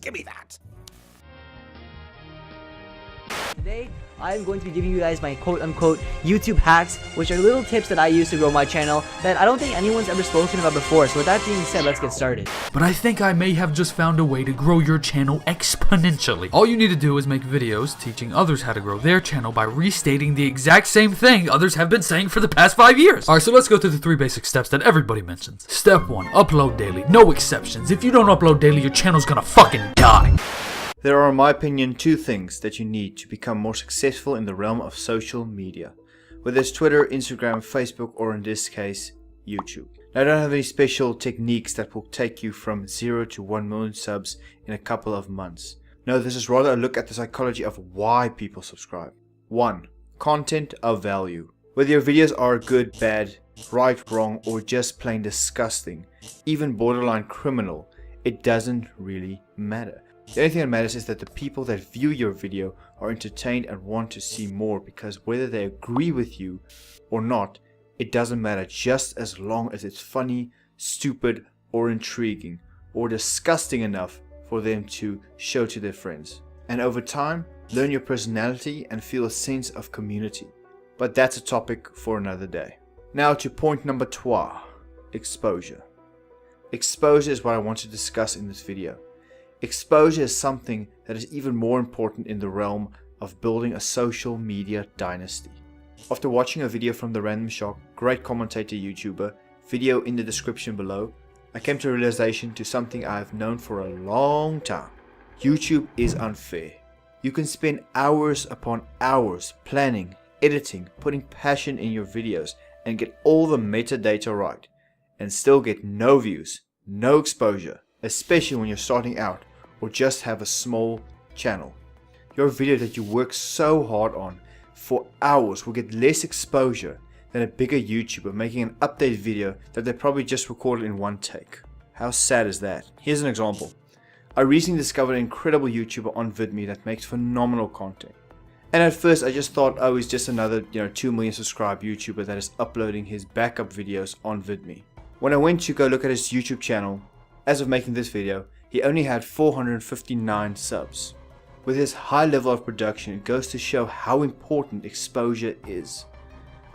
Give me that. Today, I'm going to be giving you guys my quote-unquote YouTube hacks, which are little tips that I use to grow my channel that I don't think anyone's ever spoken about before. So with that being said, let's get started. But I think I may have just found a way to grow your channel exponentially. All you need to do is make videos teaching others how to grow their channel by restating the exact same thing others have been saying for the past 5 years. Alright, so let's go through the 3 basic steps that everybody mentions. Step 1, upload daily. No exceptions. If you don't upload daily, your channel's gonna fucking die. There are, in my opinion, 2 things that you need to become more successful in the realm of social media. Whether it's Twitter, Instagram, Facebook, or in this case, YouTube. Now, I don't have any special techniques that will take you from 0 to 1 million subs in a couple of months. No, this is rather a look at the psychology of why people subscribe. 1. Content of value. Whether your videos are good, bad, right, wrong, or just plain disgusting, even borderline criminal, it doesn't really matter. The only thing that matters is that the people that view your video are entertained and want to see more, because whether they agree with you or not, it doesn't matter, just as long as it's funny, stupid, or intriguing, or disgusting enough for them to show to their friends. And over time, learn your personality and feel a sense of community. But that's a topic for another day. Now to point number 2, exposure. Exposure is what I want to discuss in this video. Exposure is something that is even more important in the realm of building a social media dynasty. After watching a video from The Random Shock, great commentator YouTuber, video in the description below, I came to a realization to something I have known for a long time. YouTube is unfair. You can spend hours upon hours planning, editing, putting passion in your videos and get all the metadata right, and still get no views, no exposure, especially when you're starting out or just have a small channel. Your video that you work so hard on for hours will get less exposure than a bigger YouTuber making an update video that they probably just recorded in one take. How sad is that? Here's an example. I recently discovered an incredible YouTuber on VidMe that makes phenomenal content. And at first I just thought, oh, he's just another 2 million subscribed YouTuber that is uploading his backup videos on VidMe. When I went to go look at his YouTube channel, as of making this video, he only had 459 subs. With his high level of production, it goes to show how important exposure is.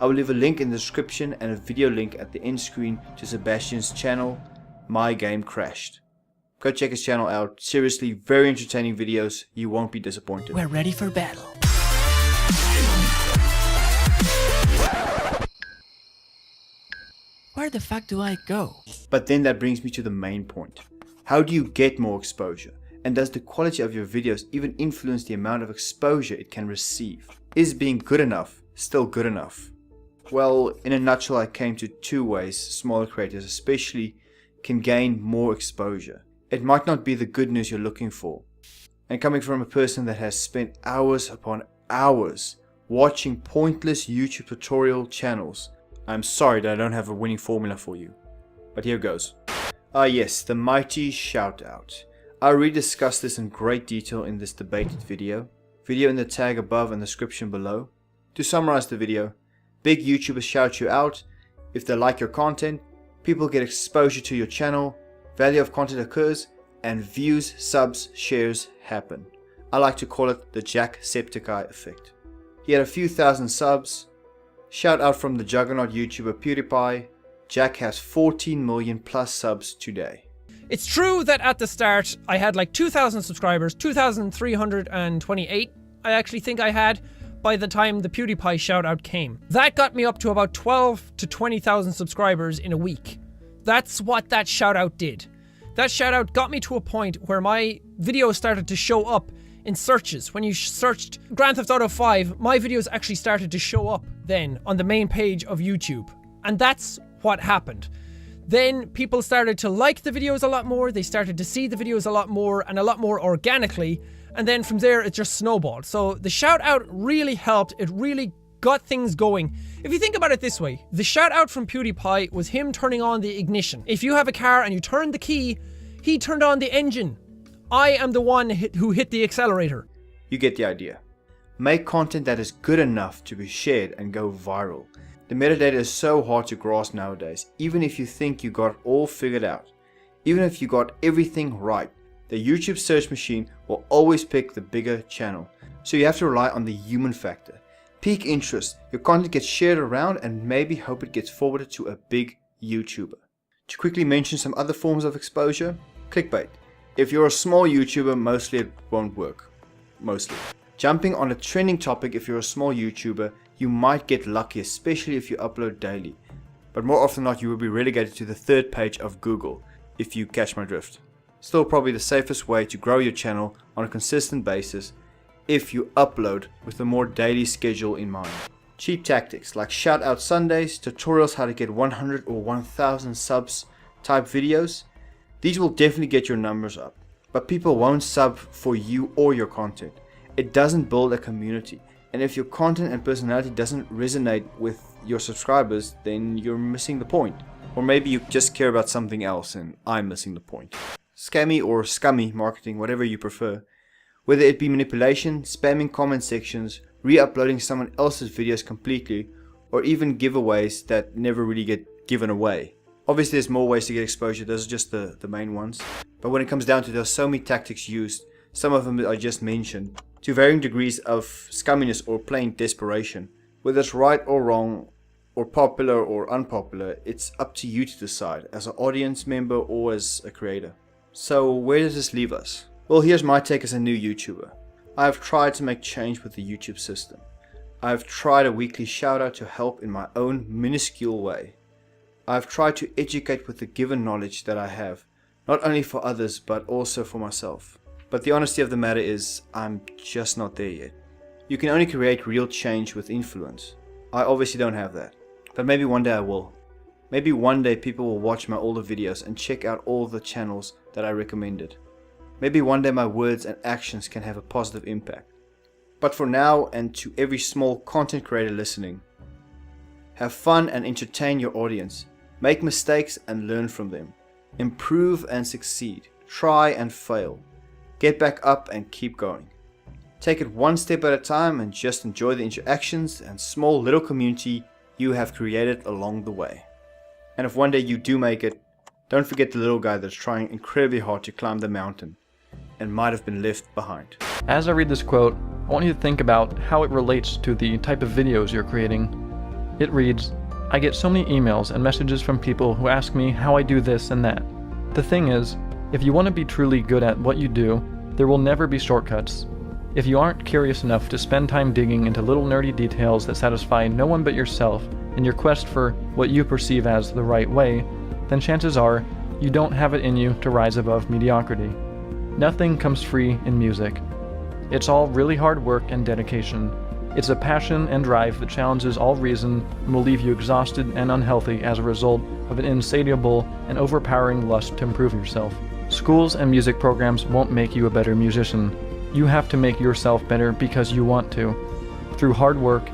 I will leave a link in the description and a video link at the end screen to Sebastian's channel, My Game Crashed. Go check his channel out. Seriously, very entertaining videos. You won't be disappointed. We're ready for battle. Where the fuck do I go? But then that brings me to the main point. How do you get more exposure? And does the quality of your videos even influence the amount of exposure it can receive? Is being good enough still good enough? Well, in a nutshell, I came to 2 ways smaller creators especially can gain more exposure. It might not be the good news you're looking for. And coming from a person that has spent hours upon hours watching pointless YouTube tutorial channels, I'm sorry that I don't have a winning formula for you. But here goes. Yes, the mighty shout out. I already discussed this in great detail in this debated video. Video in the tag above and the description below. To summarize the video, big YouTubers shout you out. If they like your content, people get exposure to your channel, value of content occurs, and views, subs, shares happen. I like to call it the Jacksepticeye effect. He had a few thousand subs. Shout out from the juggernaut YouTuber PewDiePie. Jack has 14 million plus subs today. It's true that at the start I had like 2,000 subscribers, 2,328 I actually think I had by the time the PewDiePie shoutout came. That got me up to about 12 to 20,000 subscribers in a week. That's what that shoutout did. That shoutout got me to a point where my videos started to show up in searches. When you searched Grand Theft Auto 5, my videos actually started to show up then on the main page of YouTube. And that's what happened. Then people started to like the videos a lot more, they started to see the videos a lot more and a lot more organically, and then from there it just snowballed. So the shout out really helped, it really got things going. If you think about it this way, the shout out from PewDiePie was him turning on the ignition. If you have a car and you turn the key, he turned on the engine. I am the one who hit the accelerator. You get the idea. Make content that is good enough to be shared and go viral. The metadata is so hard to grasp nowadays, even if you think you got it all figured out. Even if you got everything right, the YouTube search machine will always pick the bigger channel. So you have to rely on the human factor. Peak interest, your content gets shared around and maybe hope it gets forwarded to a big YouTuber. To quickly mention some other forms of exposure, clickbait. If you're a small YouTuber, mostly it won't work. Mostly. Jumping on a trending topic, if you're a small YouTuber, you might get lucky, especially if you upload daily. But more often than not, you will be relegated to the third page of Google, if you catch my drift. Still probably the safest way to grow your channel on a consistent basis if you upload with a more daily schedule in mind. Cheap tactics like shout out Sundays, tutorials how to get 100 or 1000 subs type videos. These will definitely get your numbers up, but people won't sub for you or your content. It doesn't build a community, and if your content and personality doesn't resonate with your subscribers, then you're missing the point. Or maybe you just care about something else and I'm missing the point. Scammy or scummy marketing, whatever you prefer. Whether it be manipulation, spamming comment sections, re-uploading someone else's videos completely, or even giveaways that never really get given away. Obviously there's more ways to get exposure, those are just the main ones. But when it comes down to it, there's so many tactics used, some of them I just mentioned, to varying degrees of scumminess or plain desperation. Whether it's right or wrong, or popular or unpopular, it's up to you to decide, as an audience member or as a creator. So where does this leave us? Well, here's my take as a new YouTuber. I have tried to make change with the YouTube system. I have tried a weekly shout out to help in my own minuscule way. I have tried to educate with the given knowledge that I have, not only for others but also for myself. But the honesty of the matter is, I'm just not there yet. You can only create real change with influence. I obviously don't have that, but maybe one day I will. Maybe one day people will watch my older videos and check out all the channels that I recommended. Maybe one day my words and actions can have a positive impact. But for now, and to every small content creator listening, have fun and entertain your audience. Make mistakes and learn from them. Improve and succeed. Try and fail. Get back up and keep going. Take it one step at a time and just enjoy the interactions and small little community you have created along the way. And if one day you do make it, don't forget the little guy that's trying incredibly hard to climb the mountain and might have been left behind. As I read this quote, I want you to think about how it relates to the type of videos you're creating. It reads, I get so many emails and messages from people who ask me how I do this and that. The thing is, if you want to be truly good at what you do, there will never be shortcuts. If you aren't curious enough to spend time digging into little nerdy details that satisfy no one but yourself in your quest for what you perceive as the right way, then chances are you don't have it in you to rise above mediocrity. Nothing comes free in music. It's all really hard work and dedication. It's a passion and drive that challenges all reason and will leave you exhausted and unhealthy as a result of an insatiable and overpowering lust to improve yourself. Schools and music programs won't make you a better musician. You have to make yourself better because you want to. Through hard work,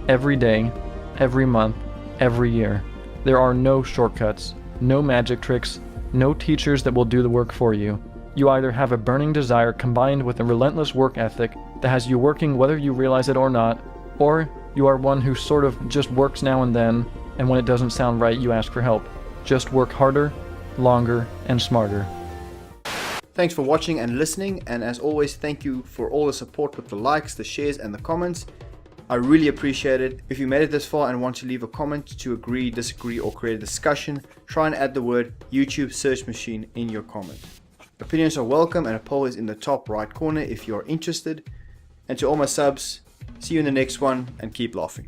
every day, every month, every year. There are no shortcuts, no magic tricks, no teachers that will do the work for you. You either have a burning desire combined with a relentless work ethic that has you working whether you realize it or not, or you are one who sort of just works now and then, and when it doesn't sound right, you ask for help. Just work harder, longer, and smarter. Thanks for watching and listening, and as always, thank you for all the support with the likes, the shares, and the comments. I really appreciate it. If you made it this far and want to leave a comment to agree, disagree, or create a discussion, try and add the word YouTube search machine in your comment. Opinions are welcome, and a poll is in the top right corner if you are interested. And to all my subs, see you in the next one, and keep laughing.